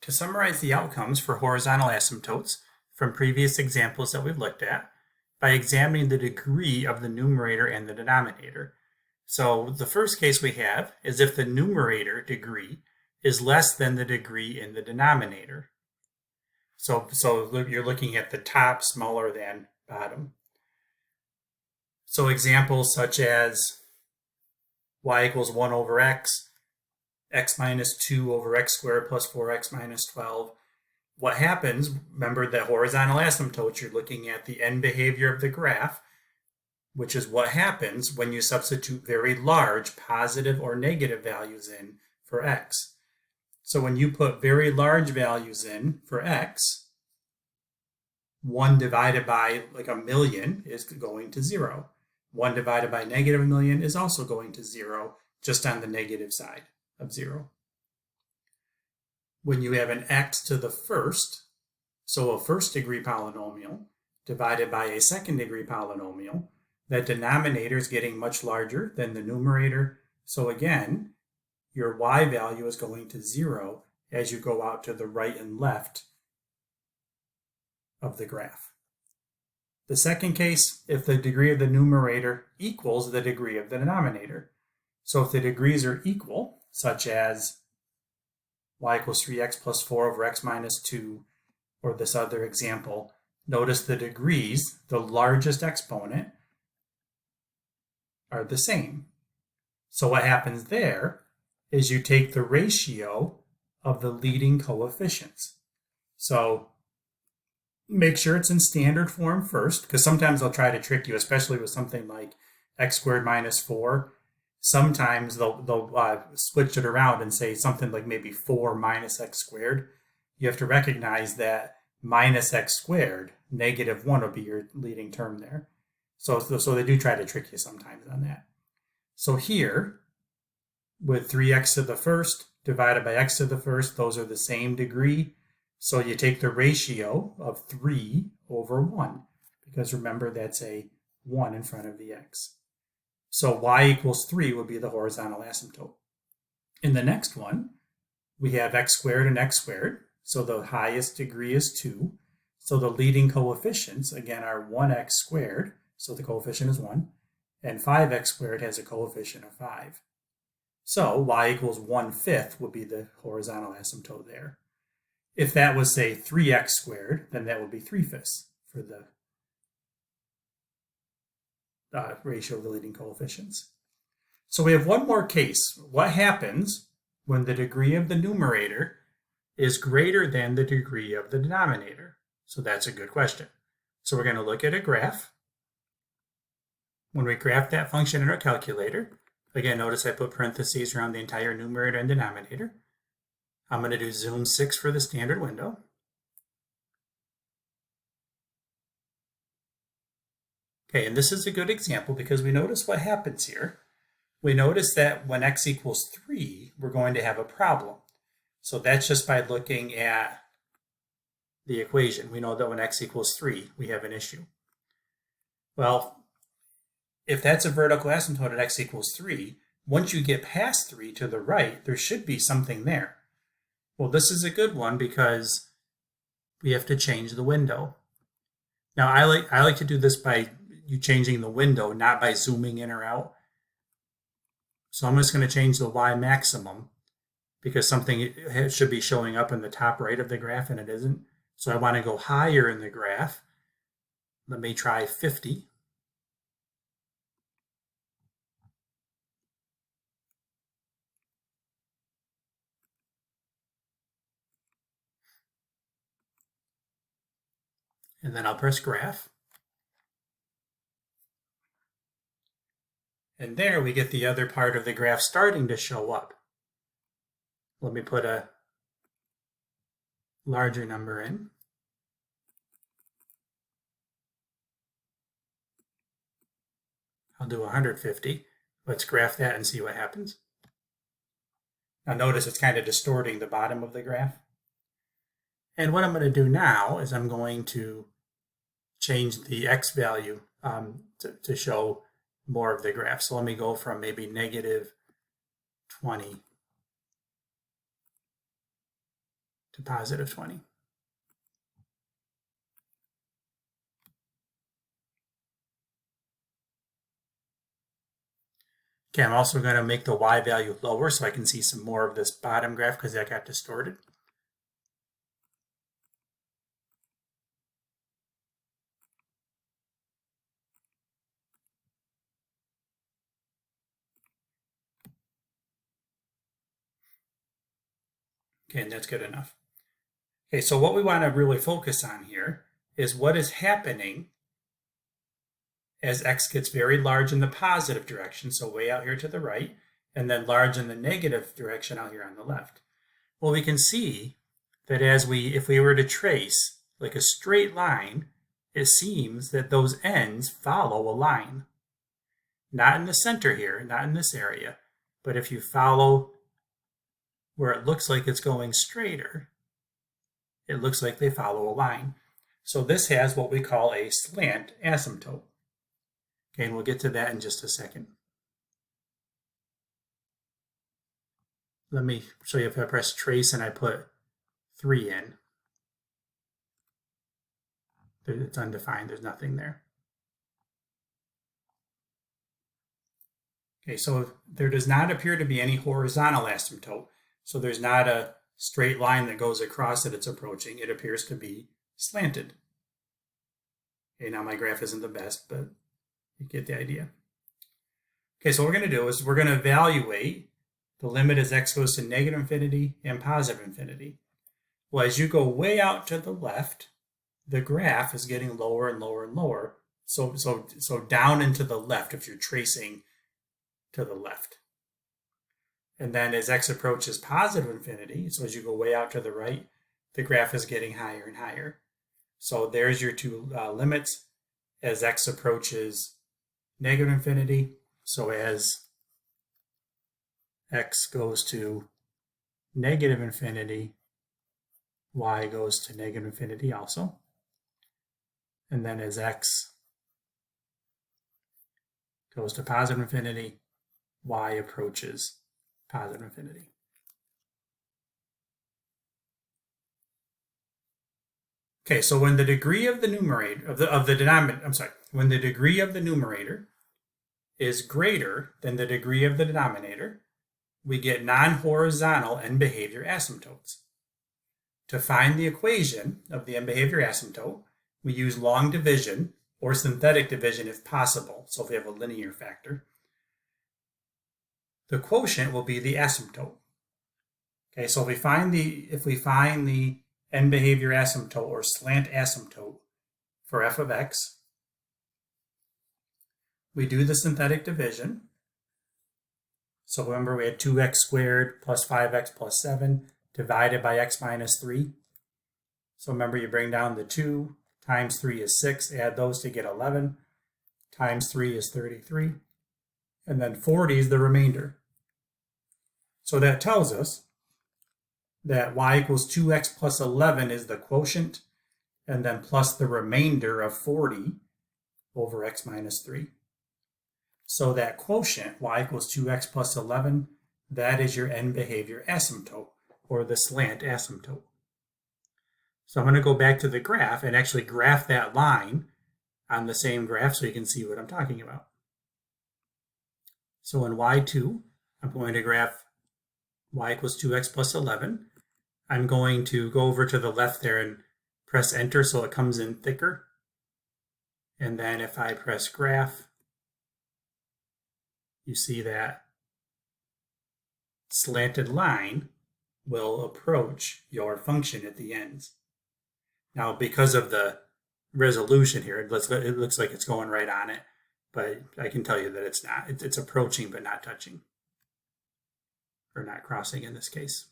To summarize the outcomes for horizontal asymptotes from previous examples that we've looked at by examining the degree of the numerator and the denominator. So the first case we have is if the numerator degree is less than the degree in the denominator. So you're looking at the top smaller than bottom. So examples such as y equals 1 over x minus 2 over x squared plus 4x minus 12. What happens, remember that horizontal asymptotes, you're looking at the end behavior of the graph, which is what happens when you substitute very large positive or negative values in for x. So when you put very large values in for x, 1 divided by like a million is going to 0. 1 divided by negative a million is also going to 0, just on the negative side of 0. When you have an x to the first, so a first degree polynomial divided by a second degree polynomial, that denominator is getting much larger than the numerator. So again, your y value is going to 0 as you go out to the right and left of the graph. The second case, if the degree of the numerator equals the degree of the denominator. So if the degrees are equal, such as y equals 3x plus 4 over x minus 2, or this other example, notice the degrees, the largest exponent, are the same. So what happens there is you take the ratio of the leading coefficients. So make sure it's in standard form first, because sometimes they'll try to trick you, especially with something like x squared minus 4. Sometimes they'll switch it around and say something like maybe 4 minus x squared. You have to recognize that minus x squared, negative 1 will be your leading term there. So they do try to trick you sometimes on that. So here, with 3x to the first divided by x to the first, those are the same degree. So you take the ratio of 3 over 1, because remember that's a 1 in front of the x. So y equals 3 would be the horizontal asymptote. In the next one, we have x squared and x squared. So the highest degree is 2. So the leading coefficients, again, are 1x squared. So the coefficient is 1. And 5x squared has a coefficient of 5. So y equals 1/5 would be the horizontal asymptote there. If that was, say, 3x squared, then that would be 3/5 for the ratio of the leading coefficients. So we have one more case. What happens when the degree of the numerator is greater than the degree of the denominator? So that's a good question. So we're going to look at a graph. When we graph that function in our calculator, again, notice I put parentheses around the entire numerator and denominator. I'm going to do zoom 6 for the standard window. Okay, and this is a good example because we notice what happens here. We notice that when x equals 3, we're going to have a problem. So that's just by looking at the equation. We know that when x equals 3, we have an issue. Well, if that's a vertical asymptote at x equals 3, once you get past 3 to the right, there should be something there. Well, this is a good one because we have to change the window. Now, I like to do this by you changing the window, not by zooming in or out. So I'm just going to change the y maximum because something should be showing up in the top right of the graph and it isn't. So I want to go higher in the graph. Let me try 50. And then I'll press graph. And there we get the other part of the graph starting to show up. Let me put a larger number in. I'll do 150. Let's graph that and see what happens. Now notice it's kind of distorting the bottom of the graph. And what I'm going to do now is I'm going to change the x value to show more of the graph. So let me go from maybe negative 20 to positive 20. Okay, I'm also going to make the y value lower so I can see some more of this bottom graph because that got distorted. Okay, and that's good enough. Okay, so what we want to really focus on here is what is happening as x gets very large in the positive direction, so way out here to the right, and then large in the negative direction out here on the left. Well, we can see that if we were to trace like a straight line, it seems that those ends follow a line. Not in the center here, not in this area, but if you follow where it looks like it's going straighter, it looks like they follow a line. So this has what we call a slant asymptote. Okay, and we'll get to that in just a second. Let me show you if I press trace and I put 3 in. It's undefined, there's nothing there. Okay, so there does not appear to be any horizontal asymptote. So there's not a straight line that goes across that it's approaching. It appears to be slanted. Okay, now my graph isn't the best, but you get the idea. Okay, so what we're going to do is we're going to evaluate the limit as x goes to negative infinity and positive infinity. Well, as you go way out to the left, the graph is getting lower and lower and lower. So down and to the left if you're tracing to the left. And then as x approaches positive infinity, so as you go way out to the right, the graph is getting higher and higher. So there's your two limits as x approaches negative infinity. So as x goes to negative infinity, y goes to negative infinity also. And then as x goes to positive infinity, y approaches positive infinity. Okay, so when the degree of the numerator when the degree of the numerator is greater than the degree of the denominator, we get non-horizontal end behavior asymptotes. To find the equation of the end behavior asymptote, we use long division or synthetic division if possible. So if we have a linear factor, the quotient will be the asymptote. Okay, so if we find the end behavior asymptote or slant asymptote for f of x, we do the synthetic division. So remember we had 2x squared plus 5x plus 7 divided by x minus 3. So remember you bring down the 2 times 3 is 6, add those to get 11, times 3 is 33, and then 40 is the remainder. So that tells us that y equals 2x plus 11 is the quotient, and then plus the remainder of 40 over x minus 3. So that quotient, y equals 2x plus 11, that is your end behavior asymptote, or the slant asymptote. So I'm going to go back to the graph and actually graph that line on the same graph so you can see what I'm talking about. So in y2, I'm going to graph y equals 2x plus 11. I'm going to go over to the left there and press enter so it comes in thicker. And then if I press graph, you see that slanted line will approach your function at the ends. Now, because of the resolution here, it looks like it's going right on it, but I can tell you that it's not. It's approaching but not touching, or not crossing in this case.